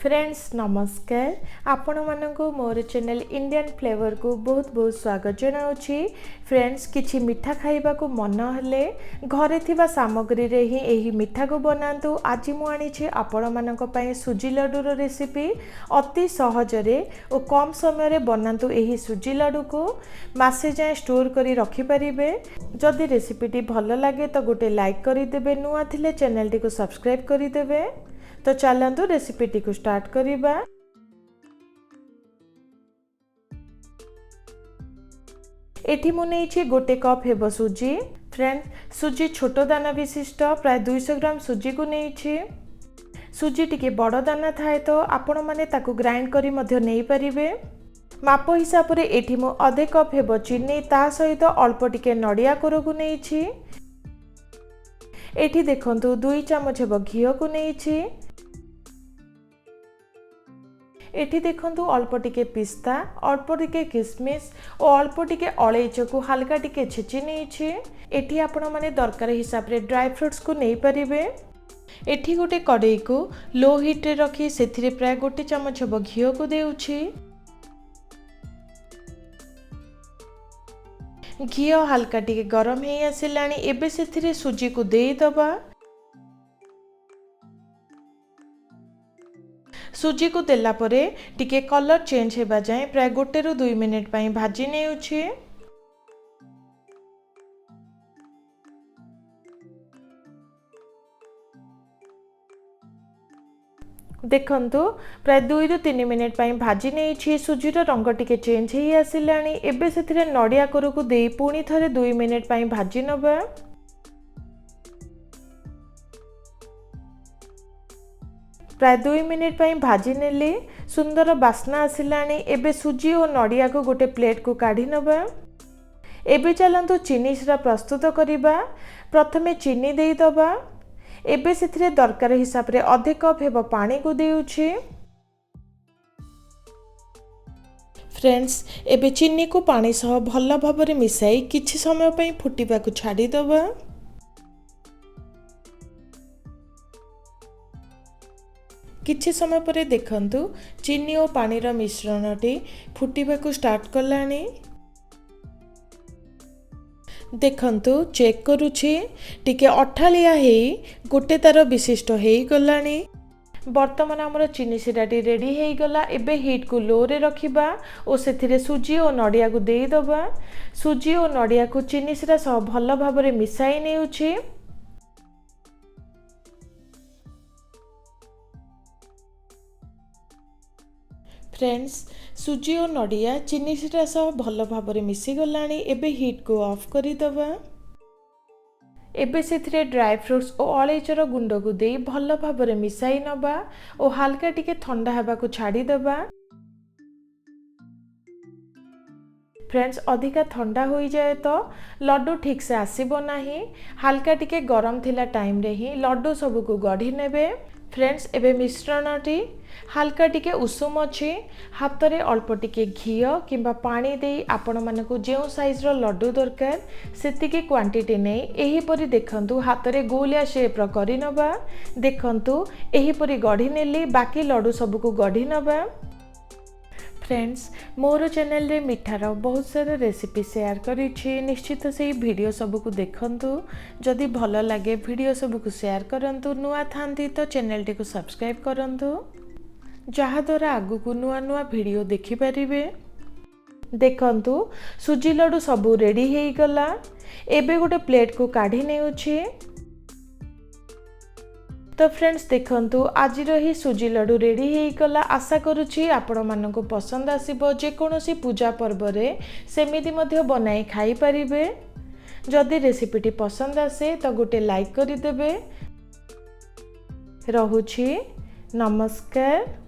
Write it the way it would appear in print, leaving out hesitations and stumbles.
Friends नमस्कार आपण मानक मोर चैनल इंडियन फ्लेवर को बहुत बहुत स्वागत जनाऊँगी। फ्रेंड्स किछि मिठा खाइबा को मन हेले घरे थिबा सामग्री रे ही एही मिठा को बनातु। आज मु आनी आपण मानक पई सुजी लड्डू रो रेसिपी अति सहजरे और कम समय रे बनातु। एही सुजी लड्डू को मासे जाए स्टोर करी रखि परिबे। जदि रेसिपीटी भल लगे तो गोटे लाइक करि देबे, नुआ थिले चैनल टी को सब्सक्राइब करि देबे। तो चलतु रेसिपीटी को स्टार्ट करिबा। एठी मु नेछि गोटे कप हेबो सुजी। फ्रेंड सुजी छोटो दाना विशिष्ट प्राय 200 ग्राम सुजी को नेछि। सुजी टिके बड़ दाना थाए तो आपण माने ताकू ग्राइंड करी मध्य नै परिबे। माप हिसाब रे एठी मु आधे कप हेबो चीनी ता सहित अल्प टिके नडिया कोरो को नेछि। एठी देखंतु 2 चम्मच हेबो घी को नेछि। एठी देखंतु अल्प टिके पिस्ता, अल्प टिके किशमिश और अल्प टिके अलैच को हल्का टिके छेची नेछि। एठी आपण माने दरकार हिसाब रे ड्राई फ्रूट्स को नै परिबे। एठी गोटे कड़ाई को लो हीट रे रखी सेथिरे प्राय 1 चम्मच हेबो घी को देउछि। घी हल्का टिके गरम हे आसिलानी। एबे सेथिरे सुजी को देई दबा। सुजी को देला परे टिके कलर चेंज हेबा जाए प्राय 1 ରୁ 2 मिनिट पई भाजी नेउछि। देखंतु प्राय 2 ରୁ 3 मिनिट पई भाजी नेछि। सुजीर रंग टिके चेंज हे आसिलानी। एबे सेथिरे नडिया कोरो को देई पुणी थरे 2 मिनिट पई भाजी नबा। प्राय 2 मिनिट पई भाजी नेली। सुंदर बास्ना आसिलानी। एबे सुजी और नडिया को गोटे प्लेट को काढी नबा। एबे चलंतु चीनी सिरा प्रस्तुत करिबा। प्रथमे चीनी देई दबा। एबे सेथिरे दरकार हिसाब रे आधे कप हेबो पानी को देउछि। फ्रेंड्स एबे चीनी को पानी सह भल भाबरे मिसाई किछि समय पई फुटिबा को छाडी दबा। किछि समय परे देखंतु चीनी और पानी रो मिश्रणटी फुटिबा को स्टार्ट कलानी। देखंतु चेक करूछि टिके अठालिया हेई गोटे तार विशिष्ट हेई गलानी। वर्तमान हमर चीनी सिराटी रेडी हेई गला। एबे हीट को लो रे रखिबा और सेथिरे सुजी और नडिया को देई दबा। सुजी और नडिया को चीनी सिरा सह भल भाबरे मिसाई नेउछि। फ्रेंड्स सुजी और नडिया चीनी सिरा सह भल भाबरे मिसी गलानी। एबे हीट को ऑफ करि दबा। एबे सेथिरे ड्राई फ्रूट्स और अलैचर गुंड को देई भल भाबरे मिसाई नबा और हल्का टिके ठंडा हेबा को छाडी दबा। फ्रेंड्स अधिका ठंडा हो जाए तो लड्डू ठीक से आसीबो नाही। हल्का टिके गरम थिला टाइम रे ही लड्डू सब को गढ़ी नेबे। फ्रेंड्स एबे मिश्रणटी हल्का टिके उषुम अछि। हाथ रे अल्प टिके घी किंबा पानी देई आपण मानकु जेउ साइज रो लड्डू दरकार सेतिके क्वांटिटी नै एही परि देखंतु हाथ रे गोलिया शेप रो करि नबा। देखंतु एही परि गढ़ी नेली। बाकी लड्डू सब को गढ़ी नबा। फ्रेंड्स मोर चैनल रे मिठार बहुत सारा रेसिपी शेयर करिछि। निश्चित से वीडियो सब को देखंतु। जदि भल लगे वीडियो सब को शेयर करंतु। नुआ थांती तो चैनल टी को सब्सक्राइब करंतु जहा द्वारा आगु को नुआ नुआ वीडियो देखि परिबे। देखंतु सुजी लड्डू सब रेडी हेई गला। एबे गोटे प्लेट को काढी नेउछि। तो फ्रेंड्स देखंतु आज ही सुजी लड्डू रेडी हेई गला। आशा करूछि आपण मानकु पसंद आसीबो। जे कोनोसी पूजा पर्व रे सेमिति मध्य बनाई खाई परिबे। जदि रेसिपीटी पसंद आसे तो गोटे लाइक करि देबे। रहुछि नमस्कार।